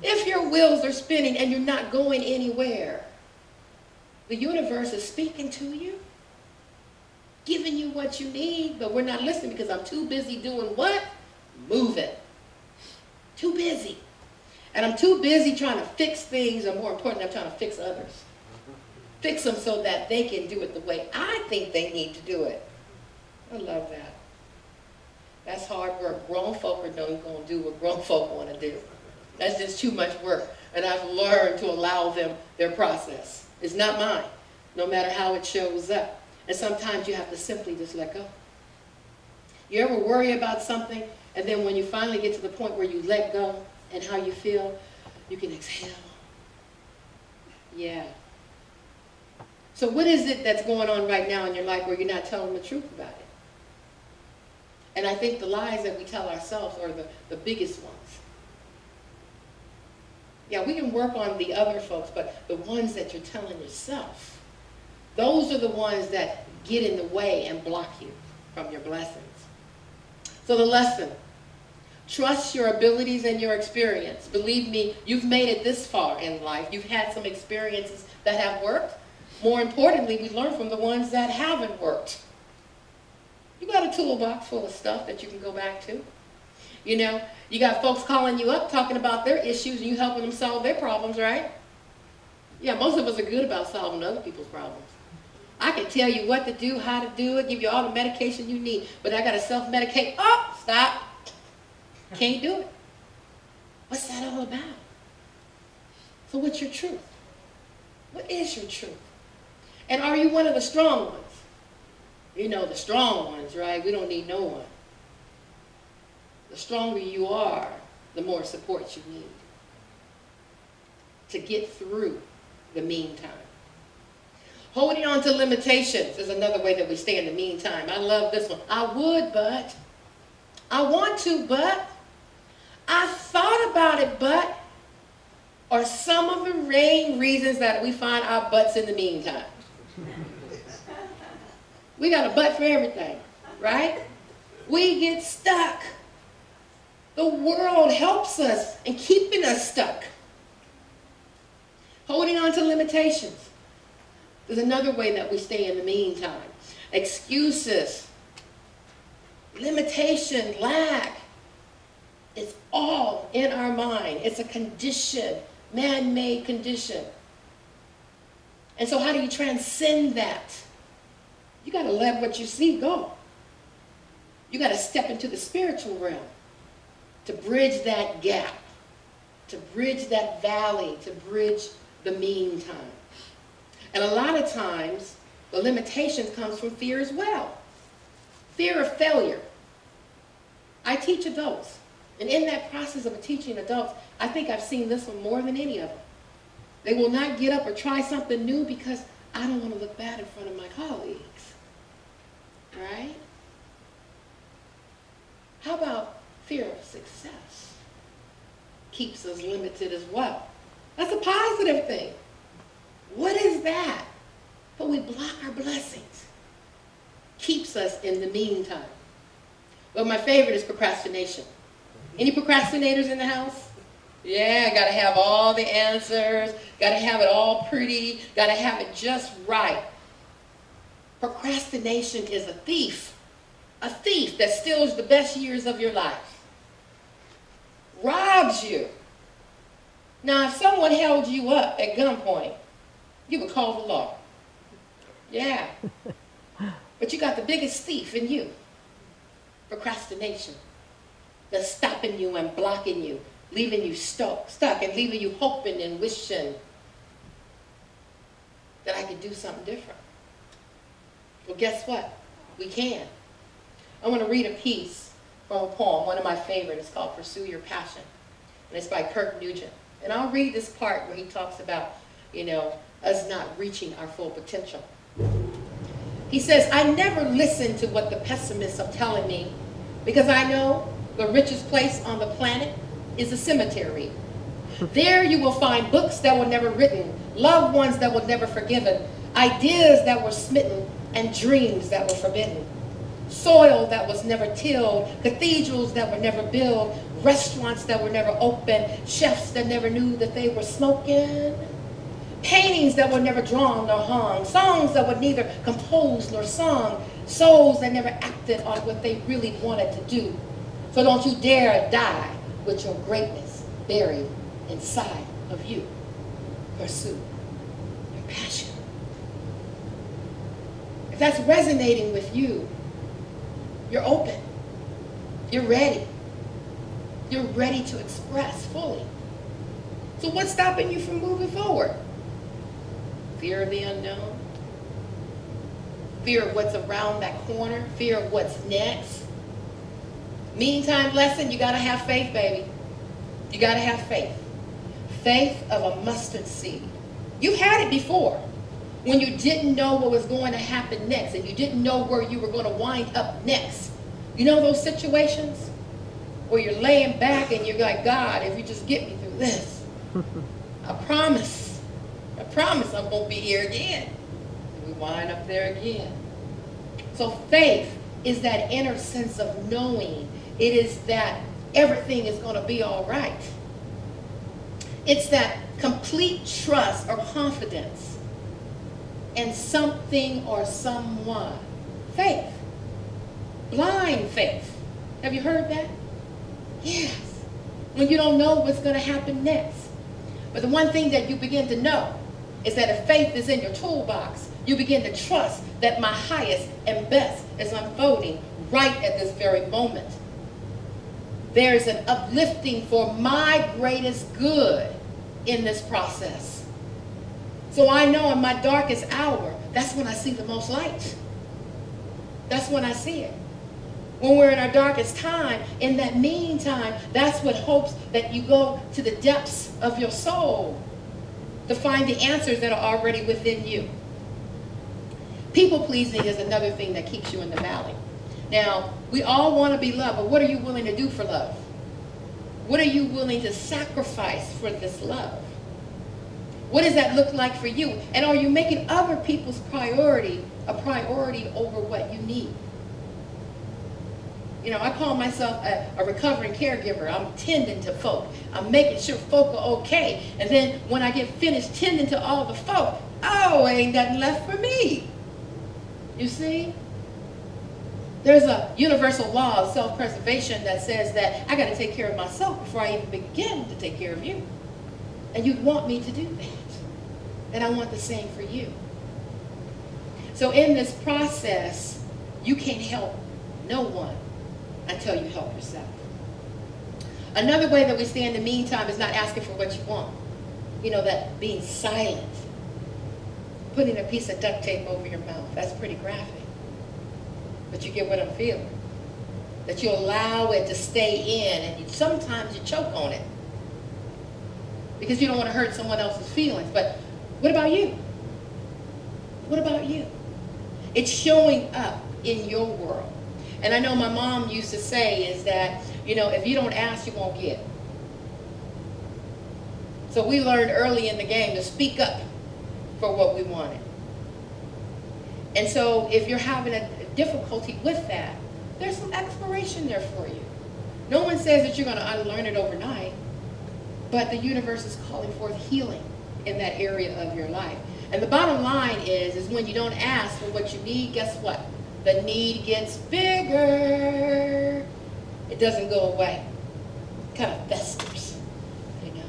If your wheels are spinning and you're not going anywhere, the universe is speaking to you, giving you what you need, but we're not listening because I'm too busy doing what? Moving. Too busy. And I'm too busy trying to fix things, or more importantly, I'm trying to fix others. Fix them so that they can do it the way I think they need to do it. I love that. That's hard work. Grown folk are not going to do what grown folk want to do. That's just too much work. And I've learned to allow them their process. It's not mine, no matter how it shows up. And sometimes you have to simply just let go. You ever worry about something, and then when you finally get to the point where you let go and how you feel, you can exhale. Yeah. So what is it that's going on right now in your life where you're not telling the truth about it? And I think the lies that we tell ourselves are the biggest ones. Yeah, we can work on the other folks, but the ones that you're telling yourself, those are the ones that get in the way and block you from your blessings. So the lesson, trust your abilities and your experience. Believe me, you've made it this far in life. You've had some experiences that have worked. More importantly, we learn from the ones that haven't worked. You got a toolbox full of stuff that you can go back to. You know, you got folks calling you up talking about their issues and you helping them solve their problems, right? Yeah, most of us are good about solving other people's problems. I can tell you what to do, how to do it, give you all the medication you need, but I got to self-medicate. Oh, stop. Can't do it. What's that all about? So what's your truth? What is your truth? And are you one of the strong ones? You know, the strong ones, right? We don't need no one. The stronger you are, the more support you need to get through the meantime. Holding on to limitations is another way that we stay in the meantime. I love this one. I would, but. I want to, but. I thought about it, but. Are some of the main reasons that we find our butts in the meantime. We got a butt for everything, right? We get stuck. The world helps us in keeping us stuck. Holding on to limitations. There's another way that we stay in the meantime. Excuses, limitation, lack. It's all in our mind. It's a condition, man-made condition. And so how do you transcend that? You got to let what you see go. You got to step into the spiritual realm to bridge that gap, to bridge that valley, to bridge the meantime. And a lot of times, the limitations comes from fear as well. Fear of failure. I teach adults. And in that process of teaching adults, I think I've seen this one more than any of them. They will not get up or try something new because I don't want to look bad in front of my colleagues. Right? How about fear of success? Keeps us limited as well. That's a positive thing. What is that? But we block our blessings. Keeps us in the meantime. Well, my favorite is procrastination. Any procrastinators in the house? Yeah, got to have all the answers. Got to have it all pretty. Got to have it just right. Procrastination is a thief. A thief that steals the best years of your life. Robs you. Now, if someone held you up at gunpoint, you would call the law. Yeah. But you got the biggest thief in you. Procrastination. That's stopping you and blocking you, leaving you stuck and leaving you hoping and wishing that I could do something different. Well, guess what? We can. I want to read a piece from a poem, one of my favorites. It's called Pursue Your Passion. And it's by Kirk Nugent. And I'll read this part where he talks about, you know, us not reaching our full potential. He says, I never listen to what the pessimists are telling me because I know the richest place on the planet is a cemetery. There you will find books that were never written, loved ones that were never forgiven, ideas that were smitten, and dreams that were forbidden. soil that was never tilled, cathedrals that were never built, restaurants that were never open, chefs that never knew that they were smoking, paintings that were never drawn nor hung, songs that were neither composed nor sung, souls that never acted on what they really wanted to do. So don't you dare die with your greatness buried inside of you. Pursue your passion. If that's resonating with you, you're open. You're ready. You're ready to express fully. So what's stopping you from moving forward? Fear of the unknown? Fear of what's around that corner? Fear of what's next? Meantime lesson, you got to have faith, baby. You got to have faith. Faith of a mustard seed. You've had it before when you didn't know what was going to happen next and you didn't know where you were going to wind up next. You know those situations where you're laying back and you're like, God, if you just get me through this, I promise I won't be here again. And we wind up there again. So faith is that inner sense of knowing. It is that everything is going to be all right. It's that complete trust or confidence in something or someone. Faith. Blind faith. Have you heard that? Yes. When you don't know what's going to happen next. But the one thing that you begin to know is that if faith is in your toolbox, you begin to trust that my highest and best is unfolding right at this very moment. There's an uplifting for my greatest good in this process. So I know in my darkest hour, that's when I see the most light. That's when I see it. When we're in our darkest time, in that meantime, that's what hopes that you go to the depths of your soul to find the answers that are already within you. People pleasing is another thing that keeps you in the valley. Now, we all want to be loved, but what are you willing to do for love? What are you willing to sacrifice for this love? What does that look like for you? And are you making other people's priority a priority over what you need? You know, I call myself a recovering caregiver. I'm tending to folk. I'm making sure folk are okay. And then when I get finished tending to all the folk, oh, ain't nothing left for me. You see? There's a universal law of self-preservation that says that I got to take care of myself before I even begin to take care of you. And you'd want me to do that. And I want the same for you. So in this process, you can't help no one until you help yourself. Another way that we stay in the meantime is not asking for what you want. You know, that being silent. Putting a piece of duct tape over your mouth. That's pretty graphic. But you get what I'm feeling. That you allow it to stay in, and sometimes you choke on it. Because you don't want to hurt someone else's feelings. But what about you? What about you? It's showing up in your world. And I know my mom used to say is that, you know, if you don't ask, you won't get. So we learned early in the game to speak up for what we wanted. And so if you're having a difficulty with that, there's some exploration there for you. No one says that you're going to unlearn it overnight, but the universe is calling forth healing in that area of your life. And the bottom line is when you don't ask for what you need, guess what? The need gets bigger. It doesn't go away. It kind of festers, you know.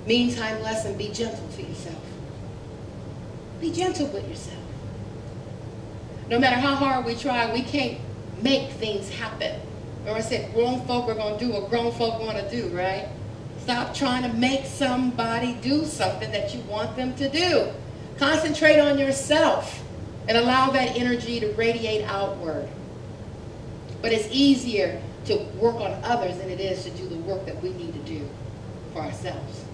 Meantime lesson, be gentle to yourself. Be gentle with yourself. No matter how hard we try, we can't make things happen. Remember I said grown folk are going to do what grown folk want to do, right? Stop trying to make somebody do something that you want them to do. Concentrate on yourself and allow that energy to radiate outward. But it's easier to work on others than it is to do the work that we need to do for ourselves.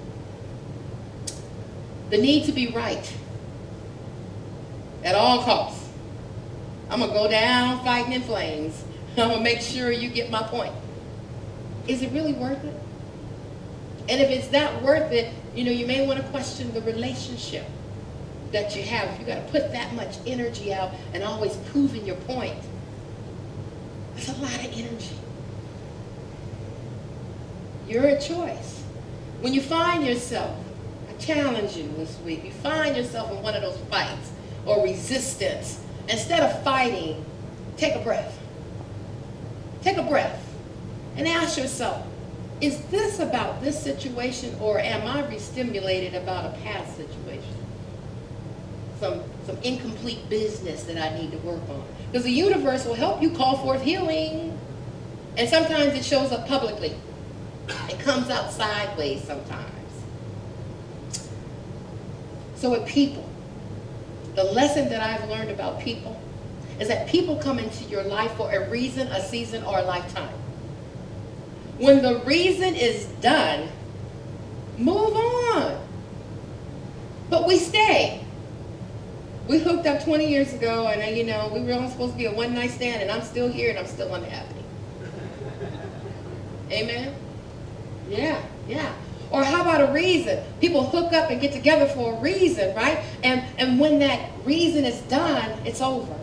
The need to be right at all costs. I'm going to go down fighting in flames. I'm going to make sure you get my point. Is it really worth it? And if it's not worth it, you know, you may want to question the relationship. that you have, if you got to put that much energy out and always proving your point, it's a lot of energy. You're a choice. When you find yourself, I challenge you this week, you find yourself in one of those fights or resistance, instead of fighting, take a breath. Take a breath and ask yourself, is this about this situation, or am I re-stimulated about a past situation? Some incomplete business that I need to work on. Because the universe will help you call forth healing. And sometimes it shows up publicly. It comes out sideways sometimes. So with people, the lesson that I've learned about people is that people come into your life for a reason, a season, or a lifetime. When the reason is done, move on. But we stay. We hooked up 20 years ago, and you know, we were only supposed to be a one-night stand, and I'm still here, and I'm still unhappy. Amen? Yeah, yeah. Or how about a reason? People hook up and get together for a reason, right? And when that reason is done, it's over.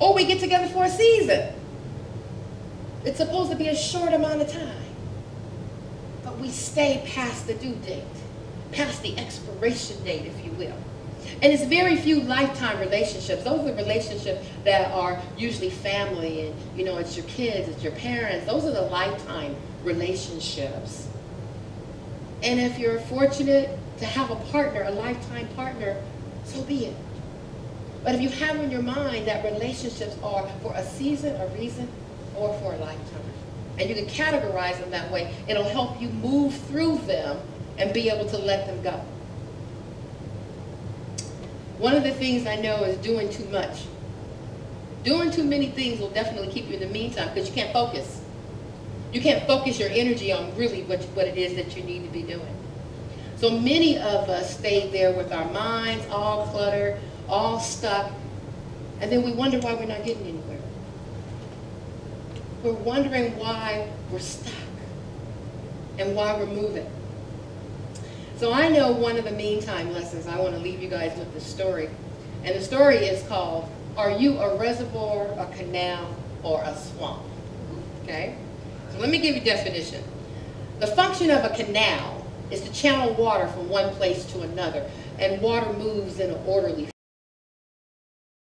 Or we get together for a season. It's supposed to be a short amount of time. But we stay past the due date, past the expiration date, if you will. And it's very few lifetime relationships. Those are the relationships that are usually family, and you know, it's your kids, it's your parents. Those are the lifetime relationships. And if you're fortunate to have a partner, a lifetime partner, so be it. But if you have in your mind that relationships are for a season, a reason, or for a lifetime, and you can categorize them that way, it'll help you move through them and be able to let them go. One of the things I know is doing too much. Doing too many things will definitely keep you in the meantime, because you can't focus. You can't focus your energy on really what it is that you need to be doing. So many of us stay there with our minds all cluttered, all stuck, and then we wonder why we're not getting anywhere. We're wondering why we're stuck and why we're moving. So I know one of the meantime lessons, I want to leave you guys with this story. And the story is called, Are You a Reservoir, a Canal, or a Swamp? Okay? So let me give you a definition. The function of a canal is to channel water from one place to another, and water moves in an orderly